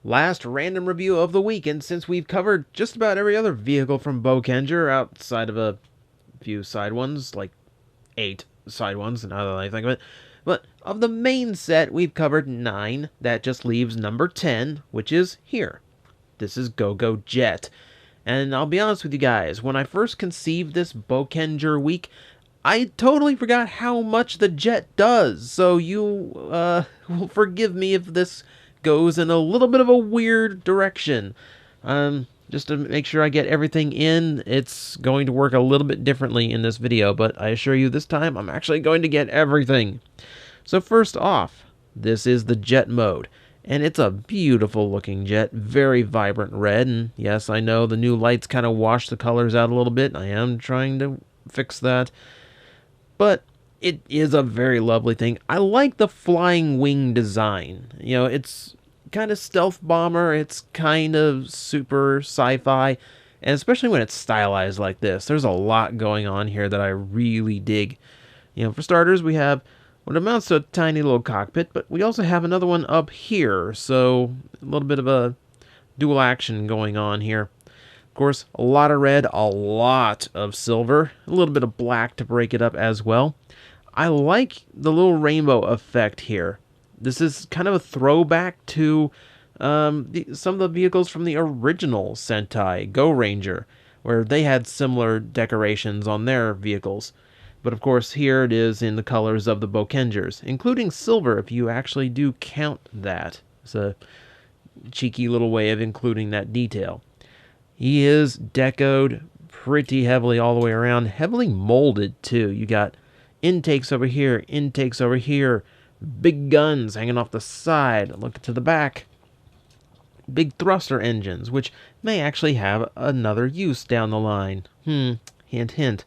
last random review of the week, and since we've covered just about every other vehicle from Bokenger outside of a few side ones, like 8 side ones, now that I think of it, but of the main set, we've covered 9. That just leaves number 10, which is here. This is GoGo Jet. And I'll be honest with you guys, when I first conceived this Bokenger week, I totally forgot how much the jet does, so you will forgive me if this goes in a little bit of a weird direction. Just to make sure I get everything in, it's going to work a little bit differently in this video, but I assure you this time I'm actually going to get everything. So first off, this is the jet mode, and it's a beautiful looking jet, very vibrant red, and yes, I know the new lights kind of wash the colors out a little bit. I am trying to fix that. But it is a very lovely thing. I like the flying wing design. You know, it's kind of stealth bomber. It's kind of super sci-fi. And especially when it's stylized like this. There's a lot going on here that I really dig. You know, for starters, we have what amounts to a tiny little cockpit. But we also have another one up here. So a little bit of a dual action going on here. Of course, a lot of red, a lot of silver, a little bit of black to break it up as well. I like the little rainbow effect here. This is kind of a throwback to some of the vehicles from the original Sentai, Go Ranger, where they had similar decorations on their vehicles. But of course, here it is in the colors of the Bokengers, including silver if you actually do count that. It's a cheeky little way of including that detail. He is decoed pretty heavily all the way around, heavily molded too. You got intakes over here, big guns hanging off the side, look to the back, big thruster engines, which may actually have another use down the line. Hint, hint.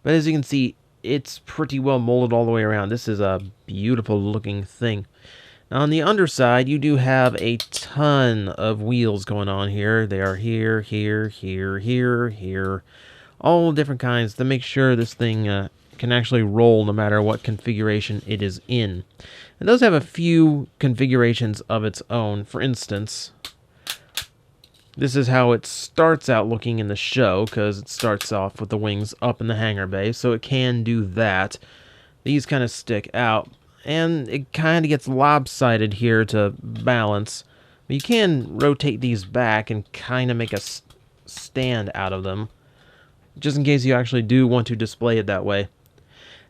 But as you can see, it's pretty well molded all the way around. This is a beautiful looking thing. Now on the underside, you do have a ton of wheels going on here. They are here, here, all different kinds to make sure this thing can actually roll no matter what configuration it is in. It does have a few configurations of its own. For instance, this is how it starts out looking in the show, because it starts off with the wings up in the hangar bay, so it can do that. These kind of stick out. And it kind of gets lopsided here to balance. But you can rotate these back and kind of make a stand out of them, just in case you actually do want to display it that way.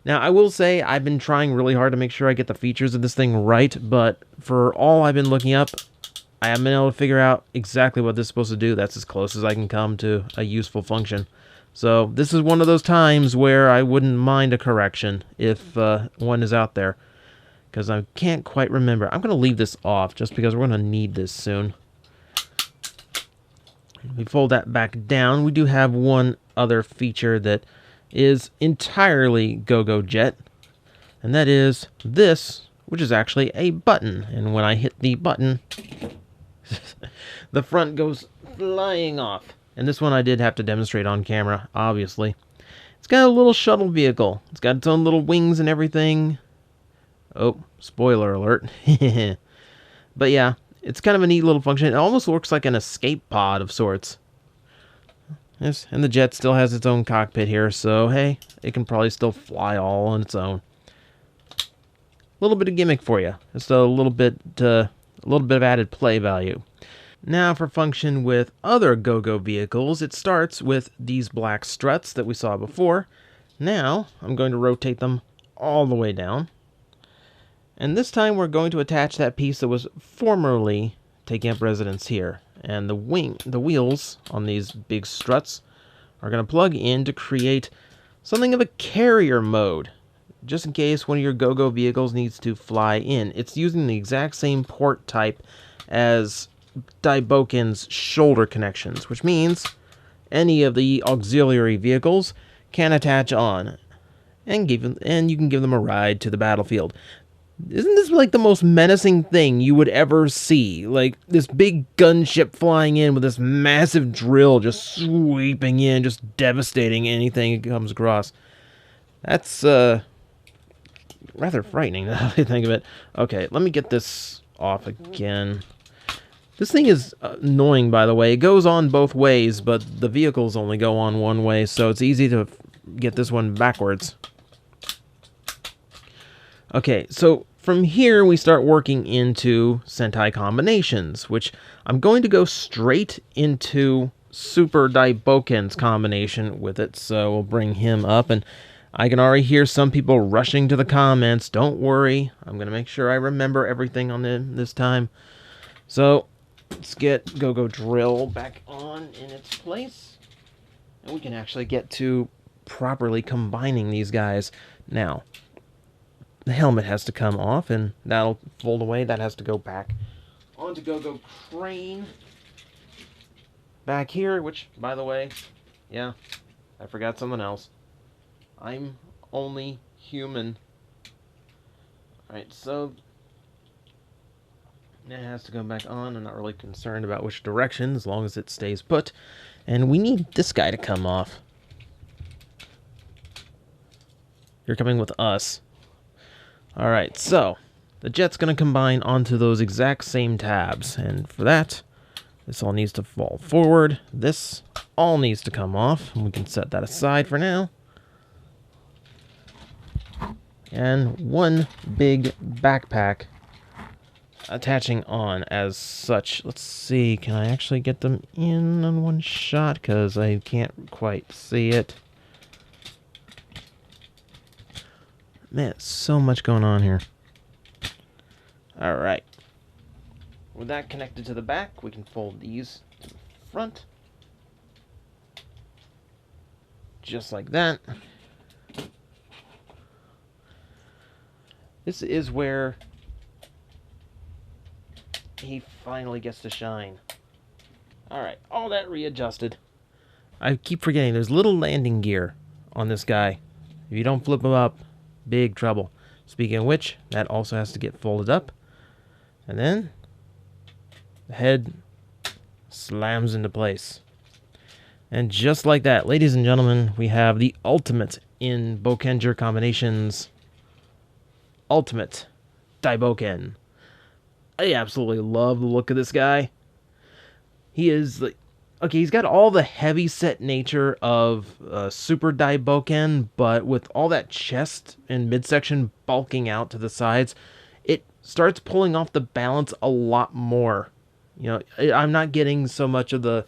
Now, I will say I've been trying really hard to make sure I get the features of this thing right, but for all I've been looking up, I haven't been able to figure out exactly what this is supposed to do. That's as close as I can come to a useful function. So this is one of those times where I wouldn't mind a correction if one is out there. Because I can't quite remember. I'm going to leave this off just because we're going to need this soon. We fold that back down. We do have one other feature that is entirely GoGo Jet. And that is this, which is actually a button. And when I hit the button, the front goes flying off. And this one I did have to demonstrate on camera, obviously. It's got a little shuttle vehicle. It's got its own little wings and everything. Oh, spoiler alert. But yeah, it's kind of a neat little function. It almost looks like an escape pod of sorts. Yes, and the jet still has its own cockpit here, so hey, it can probably still fly all on its own. A little bit of gimmick for you. Just a little bit of added play value. Now for function with other GoGo vehicles, it starts with these black struts that we saw before. Now, I'm going to rotate them all the way down. And this time we're going to attach that piece that was formerly taking up residence here. And the wheels on these big struts are going to plug in to create something of a carrier mode. Just in case one of your GoGo vehicles needs to fly in. It's using the exact same port type as Daibouken's shoulder connections, which means any of the auxiliary vehicles can attach on. And you can give them a ride to the battlefield. Isn't this like the most menacing thing you would ever see? Like this big gunship flying in with this massive drill just sweeping in, just devastating anything it comes across. That's rather frightening now that I think of it. Okay, let me get this off again. This thing is annoying, by the way. It goes on both ways, but the vehicles only go on one way, so it's easy to get this one backwards. Okay, so from here we start working into Sentai combinations, which I'm going to go straight into Super Daibouken's combination with it, so we'll bring him up, and I can already hear some people rushing to the comments. Don't worry, I'm going to make sure I remember everything on this time. So, let's get GoGo Drill back on in its place, and we can actually get to properly combining these guys. Now, the helmet has to come off, and that'll fold away. That has to go back onto GoGo Crane. Back here, which, by the way, yeah, I forgot something else. I'm only human. Alright, so it has to go back on. I'm not really concerned about which direction, as long as it stays put. And we need this guy to come off. You're coming with us. Alright, so the jet's going to combine onto those exact same tabs. And for that, this all needs to fall forward. This all needs to come off. And we can set that aside for now. And one big backpack attaching on as such. Let's see, can I actually get them in on one shot? Because I can't quite see it. Man, so much going on here. Alright. With that connected to the back, we can fold these to the front. Just like that. This is where he finally gets to shine. Alright, all that readjusted. I keep forgetting, there's little landing gear on this guy. If you don't flip him up, big trouble. Speaking of which, that also has to get folded up. And then the head slams into place. And just like that, ladies and gentlemen, we have the ultimate in Boukenger combinations. Ultimate Daibouken. I absolutely love the look of this guy. He is like, okay, he's got all the heavy set nature of Super Daibouken, but with all that chest and midsection bulking out to the sides, it starts pulling off the balance a lot more. You know, I'm not getting so much of the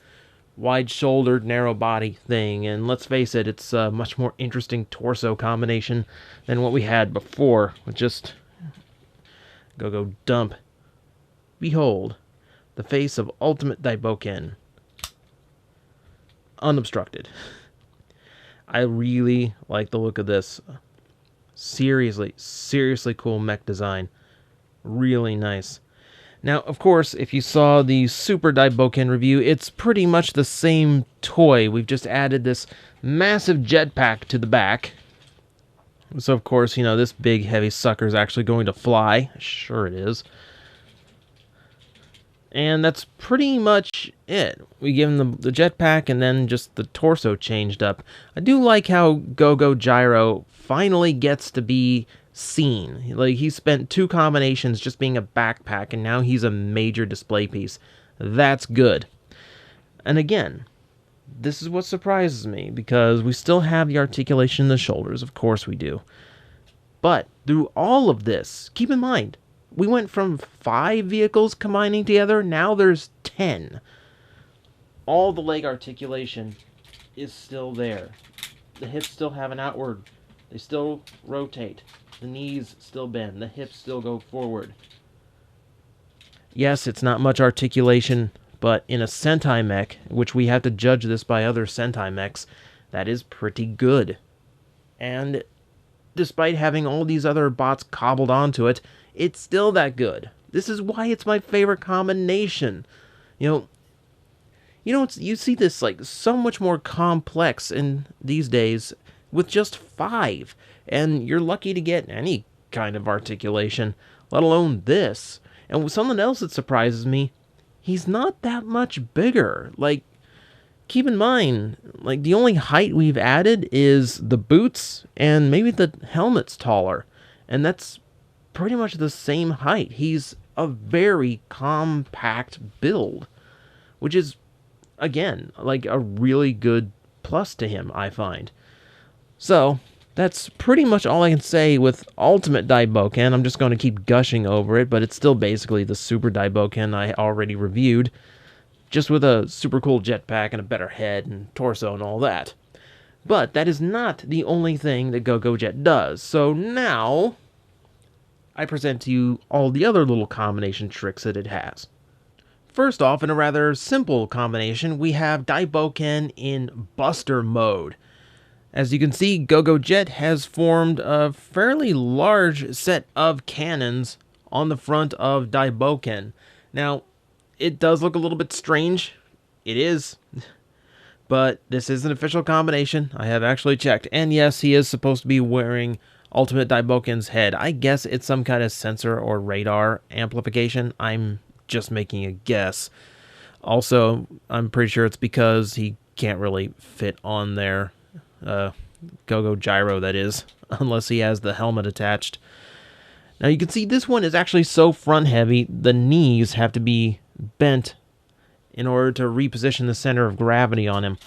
wide-shouldered, narrow body thing, and let's face it, it's a much more interesting torso combination than what we had before, with just GoGo dump. Behold, the face of Ultimate Daibouken. Unobstructed. I really like the look of this. Seriously cool mech design. Really nice. Now, of course, if you saw the Super Daibouken review, it's pretty much the same toy. We've just added this massive jetpack to the back. So, of course, you know, this big, heavy sucker is actually going to fly. Sure it is. And that's pretty much it. We give him the jetpack and then just the torso changed up. I do like how GoGo Gyro finally gets to be seen. Like, he spent 2 combinations just being a backpack, and now he's a major display piece. That's good. And again, this is what surprises me, because we still have the articulation in the shoulders. Of course we do. But through all of this, keep in mind, we went from 5 vehicles combining together, now there's 10. All the leg articulation is still there. The hips still have an outward. They still rotate. The knees still bend. The hips still go forward. Yes, it's not much articulation, but in a Sentai mech, which we have to judge this by other Sentai mechs, that is pretty good. And despite having all these other bots cobbled onto it, it's still that good. This is why it's my favorite combination. You see this like so much more complex in these days with just 5, and you're lucky to get any kind of articulation, let alone this. And with something else that surprises me, he's not that much bigger. Like, keep in mind, like, the only height we've added is the boots, and maybe the helmet's taller, and that's pretty much the same height. He's a very compact build, which is, again, like a really good plus to him, I find. So, that's pretty much all I can say with Ultimate Daibouken. I'm just going to keep gushing over it, but it's still basically the Super Daibouken I already reviewed, just with a super cool jetpack and a better head and torso and all that. But that is not the only thing that GoGo Jet does. So now, I present to you all the other little combination tricks that it has. First off, in a rather simple combination, we have Daibouken in Buster mode. As you can see, GoGo Jet has formed a fairly large set of cannons on the front of Daibouken. Now, it does look a little bit strange. It is. But this is an official combination. I have actually checked. And yes, he is supposed to be wearing Ultimate Daibouken's head. I guess it's some kind of sensor or radar amplification. I'm just making a guess. Also, I'm pretty sure it's because he can't really fit on there. GoGo gyro, that is, unless he has the helmet attached. Now you can see this one is actually so front heavy, the knees have to be bent in order to reposition the center of gravity on him.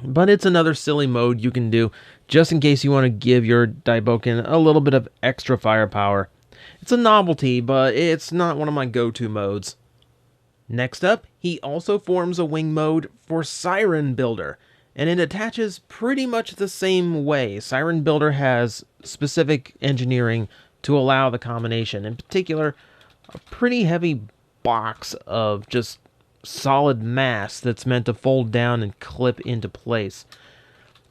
But it's another silly mode you can do, just in case you want to give your Daibouken a little bit of extra firepower. It's a novelty, but it's not one of my go-to modes. Next up, he also forms a wing mode for Siren Builder, and it attaches pretty much the same way. Siren Builder has specific engineering to allow the combination. In particular, a pretty heavy box of just solid mass that's meant to fold down and clip into place.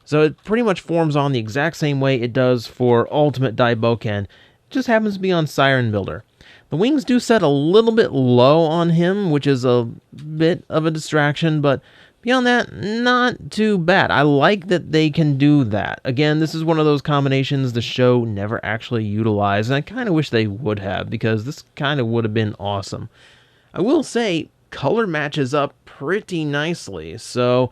So it pretty much forms on the exact same way it does for Ultimate Daibouken. It just happens to be on Siren Builder. The wings do set a little bit low on him, which is a bit of a distraction, but beyond that, not too bad. I like that they can do that. Again, this is one of those combinations the show never actually utilized, and I kind of wish they would have, because this kind of would have been awesome. I will say, color matches up pretty nicely, so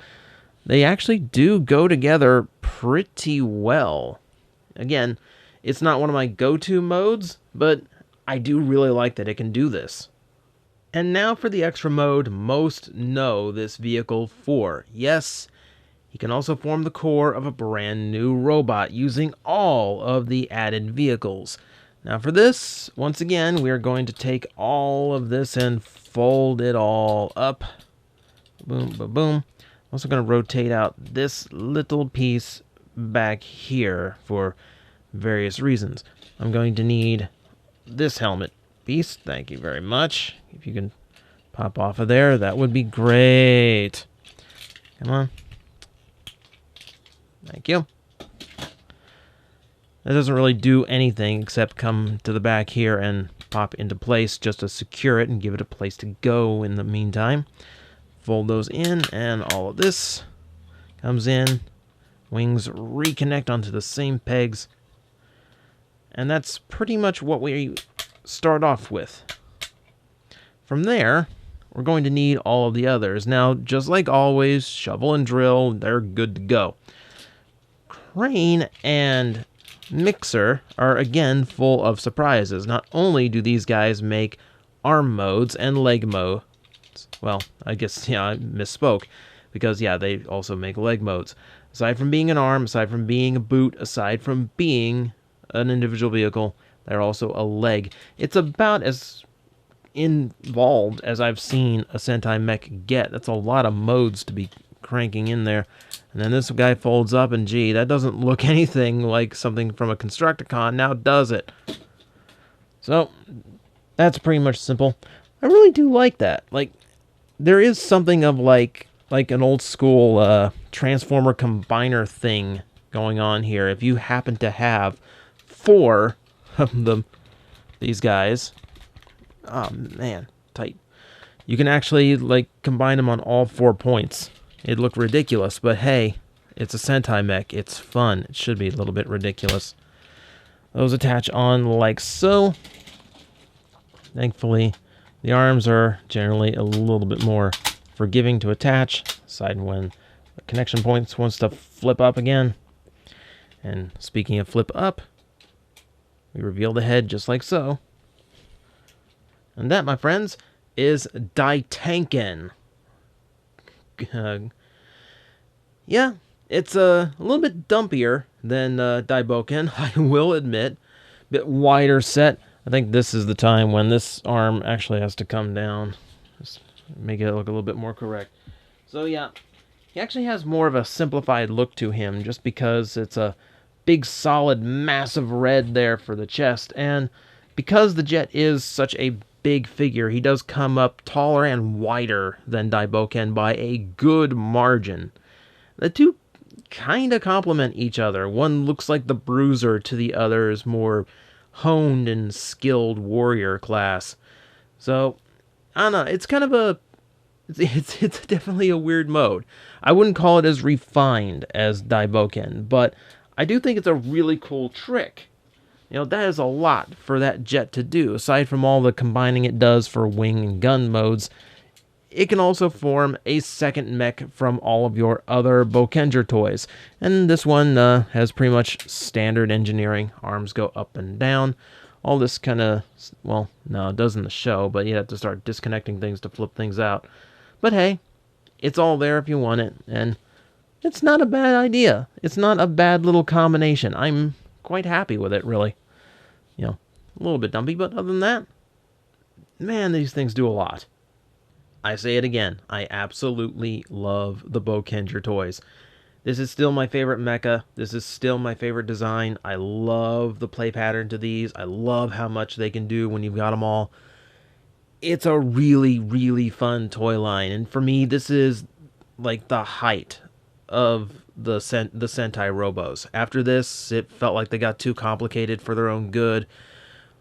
they actually do go together pretty well. Again, it's not one of my go-to modes, but I do really like that it can do this. And now for the extra mode most know this vehicle for. Yes, he can also form the core of a brand new robot using all of the added vehicles. Now for this, once again, we are going to take all of this and fold it all up. Boom, boom, boom. I'm also going to rotate out this little piece back here for various reasons. I'm going to need this helmet piece. Thank you very much. If you can pop off of there, that would be great. Come on. Thank you. That doesn't really do anything except come to the back here and pop into place just to secure it and give it a place to go in the meantime. Fold those in, and all of this comes in. Wings reconnect onto the same pegs. And that's pretty much what we start off with. From there, we're going to need all of the others. Now, just like always, shovel and drill, they're good to go. Crane and mixer are again full of surprises. Not only do these guys make arm modes and leg modes, well, I guess, yeah, I misspoke, because, yeah, they also make leg modes. Aside from being an arm, aside from being a boot, aside from being an individual vehicle, they're also a leg. It's about as involved as I've seen a Sentai mech get. That's a lot of modes to be cranking in there. And then this guy folds up, and gee, that doesn't look anything like something from a Constructicon, now does it? So, that's pretty much simple. I really do like that. Like, there is something of like an old school Transformer combiner thing going on here. If you happen to have 4 of them, these guys, oh man, tight. You can actually like combine them on all 4 points. It'd look ridiculous, but hey, it's a Sentai mech. It's fun. It should be a little bit ridiculous. Those attach on like so. Thankfully, the arms are generally a little bit more forgiving to attach, aside when the connection points wants to flip up again. And speaking of flip up, we reveal the head just like so. And that, my friends, is Daibouken. Uh, yeah, it's a little bit dumpier than Daibouken, I will admit. Bit wider set. I think this is the time when this arm actually has to come down. Just make it look a little bit more correct. So yeah, he actually has more of a simplified look to him just because it's a big, solid, massive red there for the chest. And because the Jet is such a big figure, he does come up taller and wider than Daibouken by a good margin. The two kind of complement each other. One looks like the bruiser to the other's more honed and skilled warrior class. So, I don't know, it's kind of a it's definitely a weird mode. I wouldn't call it as refined as Daibouken, but I do think it's a really cool trick. You know, that is a lot for that Jet to do. Aside from all the combining it does for wing and gun modes, it can also form a second mech from all of your other Boukenger toys. And this one has pretty much standard engineering. Arms go up and down. All this kind of, well, no, it does in the show, but you have to start disconnecting things to flip things out. But hey, it's all there if you want it, and it's not a bad idea. It's not a bad little combination. I'm quite happy with it, really. You know, a little bit dumpy, but other than that, man, these things do a lot. I say it again, I absolutely love the Boukenger toys. This is still my favorite mecha. This is still my favorite design. I love the play pattern to these. I love how much they can do when you've got them all. It's a really, really fun toy line. And for me, this is like the height of the Sentai Robos. After this, it felt like they got too complicated for their own good.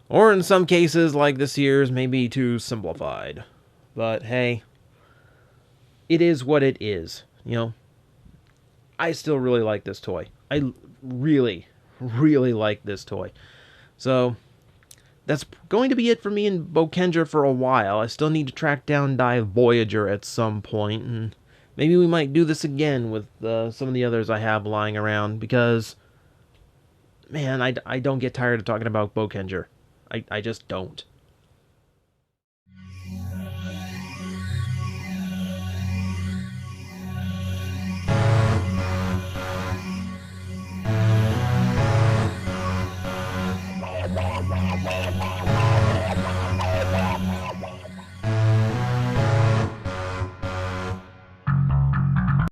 Or in some cases, like this year's, maybe too simplified. But hey, it is what it is, you know. I still really like this toy. I really, really like this toy. So, that's going to be it for me in Boukenger for a while. I still need to track down Dive Voyager at some point, and maybe we might do this again with some of the others I have lying around, because, man, I don't get tired of talking about Boukenger. I just don't.